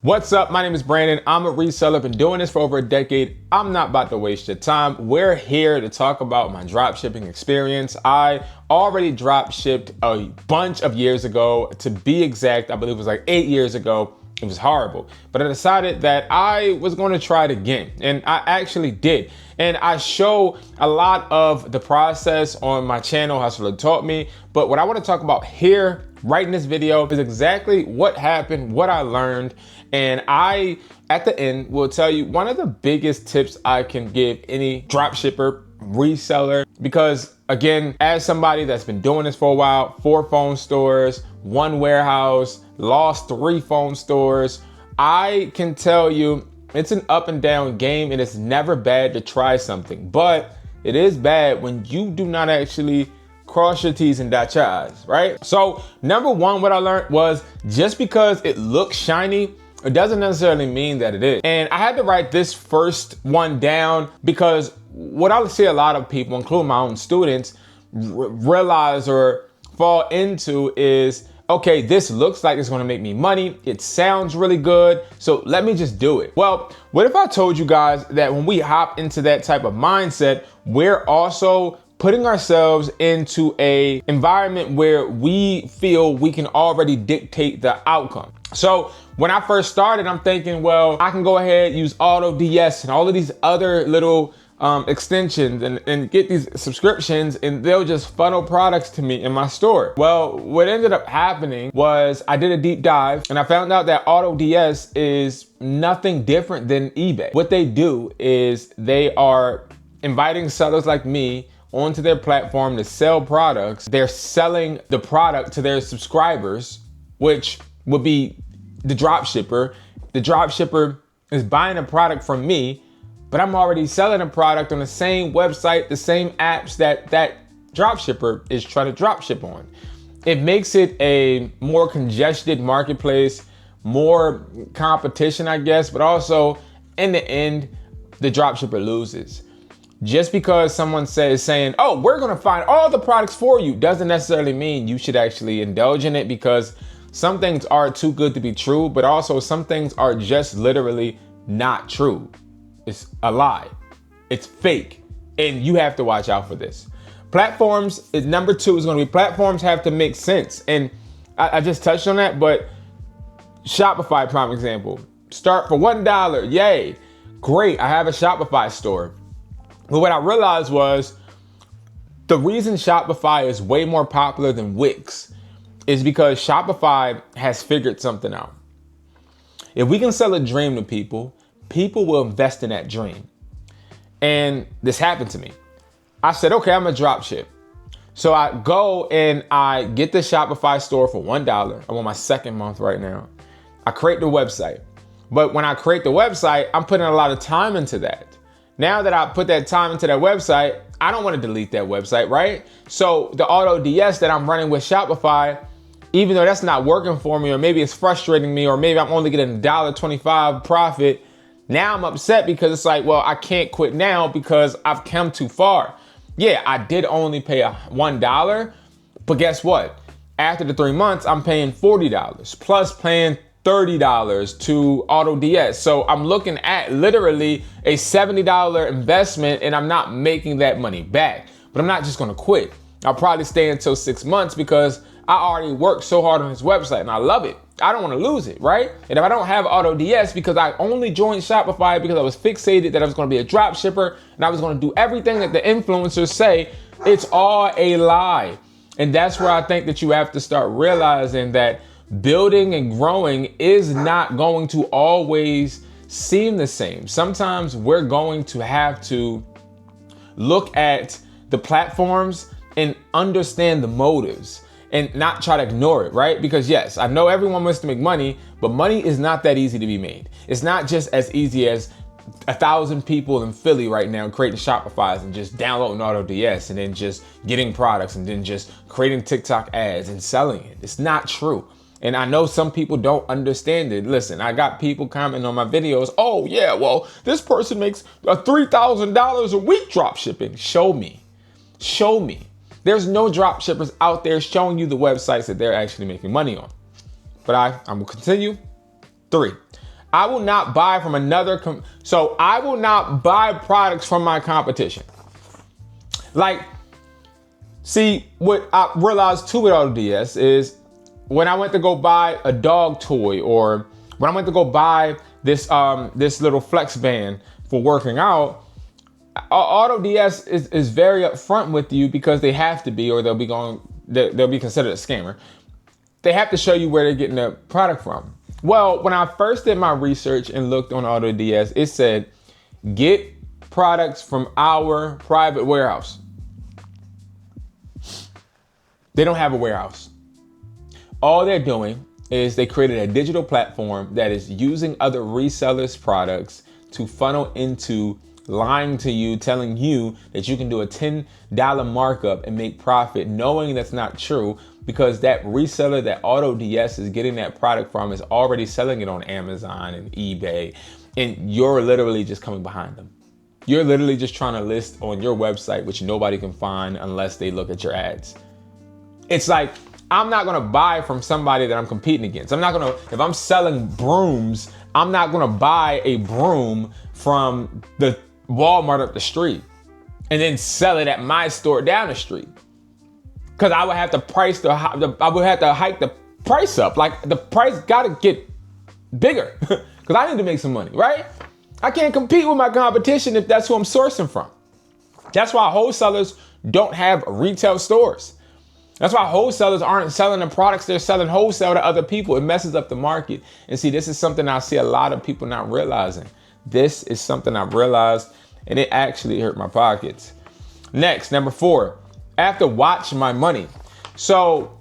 What's up? My name is Brandon. I'm a reseller. Been doing this for over a decade. I'm not about to waste your time. We're here to talk about my dropshipping experience. I already dropshipped a bunch of years ago. To be exact, I believe it was like 8 years ago. It was horrible, but I decided that I was going to try it again, and I actually did. And I show a lot of the process on my channel, Hustler Taught Me. But what I want to talk about here, right in this video, is exactly what happened, what I learned. And I, at the end, will tell you one of the biggest tips I can give any dropshipper, reseller, because again, as somebody that's been doing this for a while, 4 phone stores, 1 warehouse, lost 3 phone stores, I can tell you it's an up and down game, and it's never bad to try something, but it is bad when you do not actually cross your T's and dot your I's, right? So number one, what I learned was just because it looks shiny, it doesn't necessarily mean that it is. And I had to write this first one down because what I see a lot of people, including my own students, realize or fall into is, okay, this looks like it's gonna make me money. It sounds really good, so let me just do it. Well, what if I told you guys that when we hop into that type of mindset, we're also putting ourselves into a environment where we feel we can already dictate the outcome. So when I first started, I'm thinking, well, I can go ahead, use Auto DS and all of these other little extensions and get these subscriptions, and they'll just funnel products to me in my store. Well, what ended up happening was I did a deep dive and I found out that Auto DS is nothing different than eBay. What they do is they are inviting sellers like me onto their platform to sell products. They're selling the product to their subscribers, which would be the dropshipper. The dropshipper is buying a product from me, but I'm already selling a product on the same website, the same apps that dropshipper is trying to dropship on. It makes it a more congested marketplace, more competition, I guess, but also in the end, the dropshipper loses. Just because someone saying, oh, we're gonna find all the products for you, doesn't necessarily mean you should actually indulge in it, because some things are too good to be true, but also some things are just literally not true. It's a lie. It's fake. And you have to watch out for this. Platforms, number 2 is gonna be platforms have to make sense. And I just touched on that, but Shopify, prime example. Start for $1, yay. Great, I have a Shopify store. But what I realized was the reason Shopify is way more popular than Wix is because Shopify has figured something out. If we can sell a dream to people, people will invest in that dream. And this happened to me. I said, okay, I'm gonna drop ship. So I go and I get the Shopify store for $1. I'm on my 2nd month right now. I create the website. But when I create the website, I'm putting a lot of time into that. Now that I put that time into that website, I don't want to delete that website, right? So the Auto DS that I'm running with Shopify, even though that's not working for me, or maybe it's frustrating me, or maybe I'm only getting $1.25 profit, now I'm upset because it's like, well, I can't quit now because I've come too far. Yeah, I did only pay $1, but guess what? After the 3 months, I'm paying $40 plus paying $30 to Auto DS. So I'm looking at literally a $70 investment, and I'm not making that money back. But I'm not just gonna quit. I'll probably stay until 6 months because I already worked so hard on this website and I love it. I don't wanna lose it, right? And if I don't have Auto DS because I only joined Shopify because I was fixated that I was gonna be a drop shipper and I was gonna do everything that the influencers say, it's all a lie. And that's where I think that you have to start realizing that building and growing is not going to always seem the same. Sometimes we're going to have to look at the platforms and understand the motives and not try to ignore it, right? Because yes, I know everyone wants to make money, but money is not that easy to be made. It's not just as easy as 1,000 people in Philly right now creating Shopifys and just downloading Auto DS and then just getting products and then just creating TikTok ads and selling it. It's not true. And I know some people don't understand it. Listen, I got people commenting on my videos, oh yeah, well, this person makes $3,000 a week drop shipping. Show me. Show me. There's no drop shippers out there showing you the websites that they're actually making money on. But I will continue. 3, I will not buy from another. So I will not buy products from my competition. Like, see, what I realized too with AutoDS is when I went to go buy a dog toy, or when I went to go buy this little flex band for working out, AutoDS is very upfront with you because they have to be, or they'll be considered a scammer. They have to show you where they're getting the product from. Well, when I first did my research and looked on AutoDS, it said, get products from our private warehouse. They don't have a warehouse. All they're doing is they created a digital platform that is using other resellers' products to funnel into lying to you, telling you that you can do a $10 markup and make profit, knowing that's not true, because that reseller that AutoDS is getting that product from is already selling it on Amazon and eBay, and you're literally just coming behind them. You're literally just trying to list on your website, which nobody can find unless they look at your ads. It's like, I'm not gonna buy from somebody that I'm competing against. If I'm selling brooms, I'm not gonna buy a broom from the Walmart up the street and then sell it at my store down the street. Cause I would have to hike the price up. Like, the price gotta get bigger cause I need to make some money, right? I can't compete with my competition if that's who I'm sourcing from. That's why wholesalers don't have retail stores. That's why wholesalers aren't selling the products they're selling wholesale to other people. It messes up the market. And see, this is something I see a lot of people not realizing. This is something I've realized, and it actually hurt my pockets. Next, number 4, I have to watch my money. So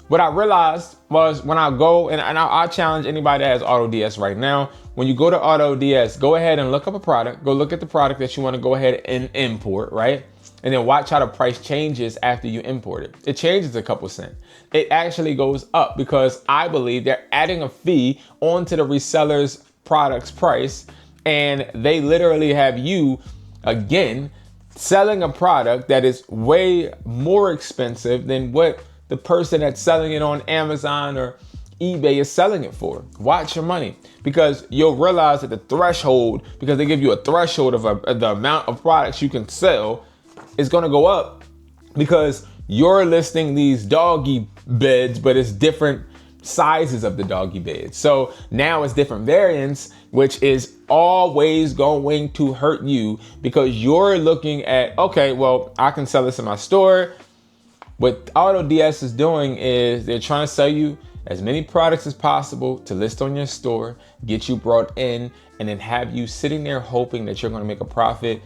what I realized was when I go, and I challenge anybody that has AutoDS right now, when you go to AutoDS, go ahead and look up a product, go look at the product that you want to go ahead and import, right? And then watch how the price changes after you import it. It changes a couple cents. It actually goes up because I believe they're adding a fee onto the reseller's product's price, and they literally have you, again, selling a product that is way more expensive than what the person that's selling it on Amazon or eBay is selling it for. Watch your money, because you'll realize that the threshold, because they give you a threshold of the amount of products you can sell, is gonna go up because you're listing these doggy beds, but it's different sizes of the doggy beds. So now it's different variants, which is always going to hurt you because you're looking at, okay, well, I can sell this in my store. What AutoDS is doing is they're trying to sell you as many products as possible to list on your store, get you brought in, and then have you sitting there hoping that you're gonna make a profit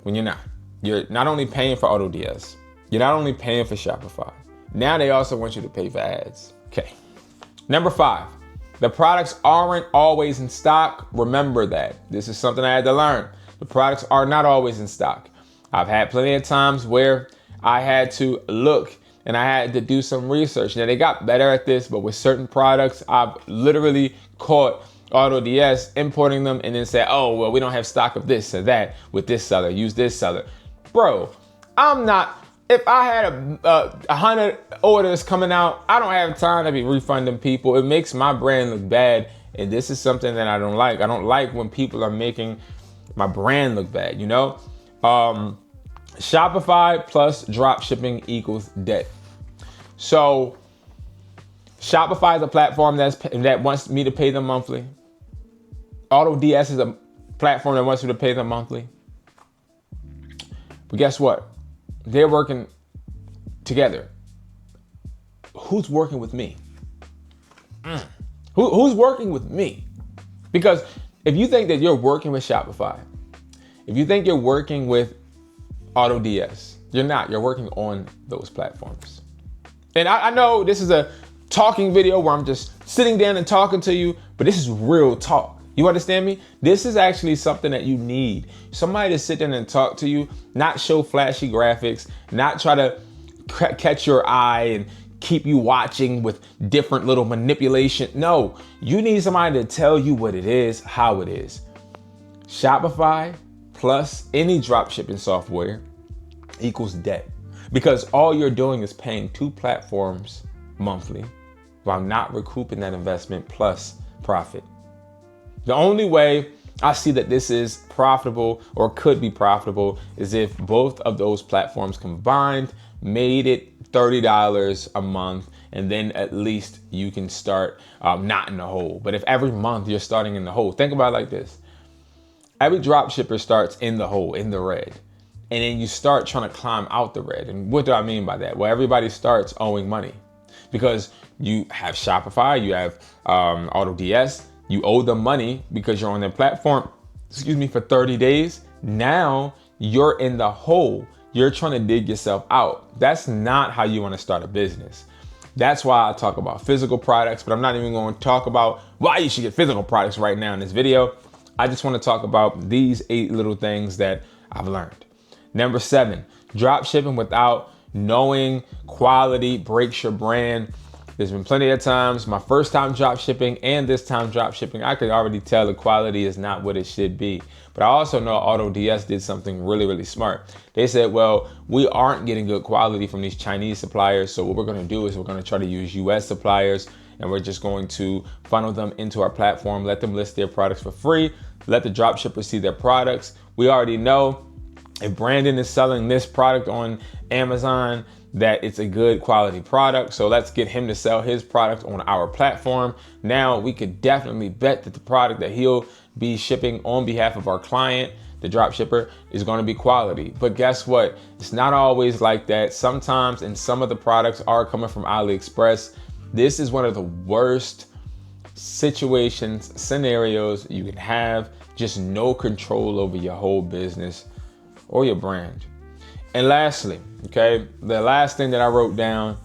when you're not. You're not only paying for AutoDS, you're not only paying for Shopify. Now they also want you to pay for ads. Okay. Number 5, the products aren't always in stock. Remember that. This is something I had to learn. The products are not always in stock. I've had plenty of times where I had to look and I had to do some research. Now they got better at this, but with certain products, I've literally caught AutoDS importing them and then say, oh, well, we don't have stock of this or that with this seller, use this seller. Bro, if I had 100 orders coming out, I don't have time to be refunding people. It makes my brand look bad. And this is something that I don't like. I don't like when people are making my brand look bad, you know? Shopify plus dropshipping equals debt. So Shopify is a platform that wants me to pay them monthly. AutoDS is a platform that wants me to pay them monthly. But guess what? They're working together. Who's working with me? Who's working with me? Because if you think that you're working with Shopify, if you think you're working with AutoDS, you're not. You're working on those platforms. And I know this is a talking video where I'm just sitting down and talking to you, but this is real talk. You understand me? This is actually something that you need. Somebody to sit down and talk to you, not show flashy graphics, not try to catch your eye and keep you watching with different little manipulation. No, you need somebody to tell you what it is, how it is. Shopify plus any dropshipping software equals debt, because all you're doing is paying 2 platforms monthly while not recouping that investment plus profit. The only way I see that this is profitable or could be profitable is if both of those platforms combined made it $30 a month, and then at least you can start not in the hole. But if every month you're starting in the hole, think about it like this. Every drop shipper starts in the hole, in the red. And then you start trying to climb out the red. And what do I mean by that? Well, everybody starts owing money because you have Shopify, you have AutoDS, you owe them money because you're on their platform, for 30 days. Now you're in the hole. You're trying to dig yourself out. That's not how you want to start a business. That's why I talk about physical products, but I'm not even going to talk about why you should get physical products right now in this video. I just want to talk about these 8 little things that I've learned. Number 7, drop shipping without knowing quality breaks your brand. There's been plenty of times, my first time drop shipping and this time drop shipping, I could already tell the quality is not what it should be. But I also know AutoDS did something really, really smart. They said, well, we aren't getting good quality from these Chinese suppliers. So what we're going to do is we're going to try to use US suppliers, and we're just going to funnel them into our platform, let them list their products for free, let the drop shippers see their products. We already know if Brandon is selling this product on Amazon, that it's a good quality product. So let's get him to sell his product on our platform. Now we could definitely bet that the product that he'll be shipping on behalf of our client, the drop shipper, is going to be quality. But guess what? It's not always like that. Sometimes, and some of the products are coming from AliExpress. This is one of the worst situations, scenarios you can have. Just no control over your whole business or your brand. And lastly, okay, the last thing that I wrote down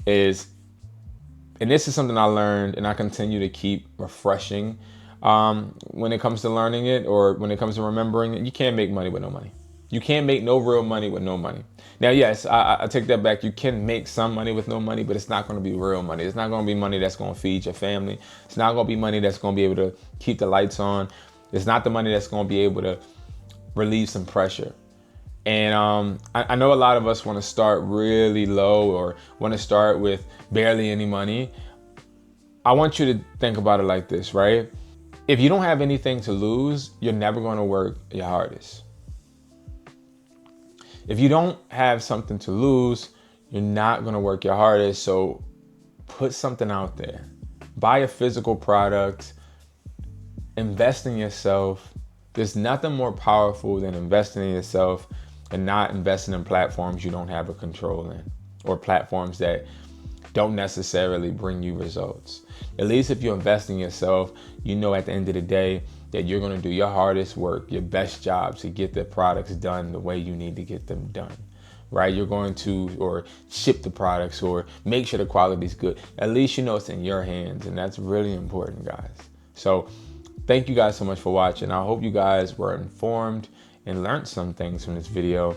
is, and this is something I learned and I continue to keep refreshing when it comes to learning it, or when it comes to remembering it, you can't make money with no money. You can't make no real money with no money. Now, yes, I take that back. You can make some money with no money, but it's not going to be real money. It's not going to be money that's going to feed your family. It's not going to be money that's going to be able to keep the lights on. It's not the money that's going to be able to relieve some pressure. And I know a lot of us want to start really low or want to start with barely any money. I want you to think about it like this, right? If you don't have anything to lose, you're never going to work your hardest. If you don't have something to lose, you're not going to work your hardest. So put something out there. Buy a physical product. Invest in yourself. There's nothing more powerful than investing in yourself and not investing in platforms you don't have a control in, or platforms that don't necessarily bring you results. At least if you invest in yourself, you know at the end of the day that you're going to do your hardest work, your best job to get the products done the way you need to get them done, right? You're going to, or ship the products, or make sure the quality is good. At least you know it's in your hands, and that's really important, guys. So thank you guys so much for watching. I hope you guys were informed and learned some things from this video.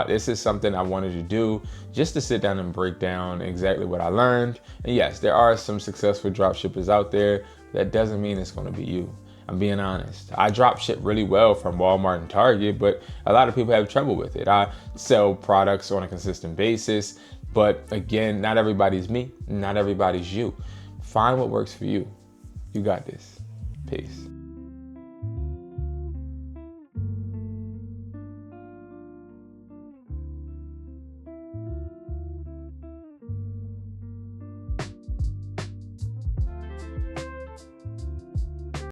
This is something I wanted to do, just to sit down and break down exactly what I learned. And yes, there are some successful dropshippers out there. That doesn't mean it's going to be you. I'm being honest. I drop ship really well from Walmart and Target, but a lot of people have trouble with it. I sell products on a consistent basis, but again, not everybody's me, not everybody's you. Find what works for you. You got this. Peace.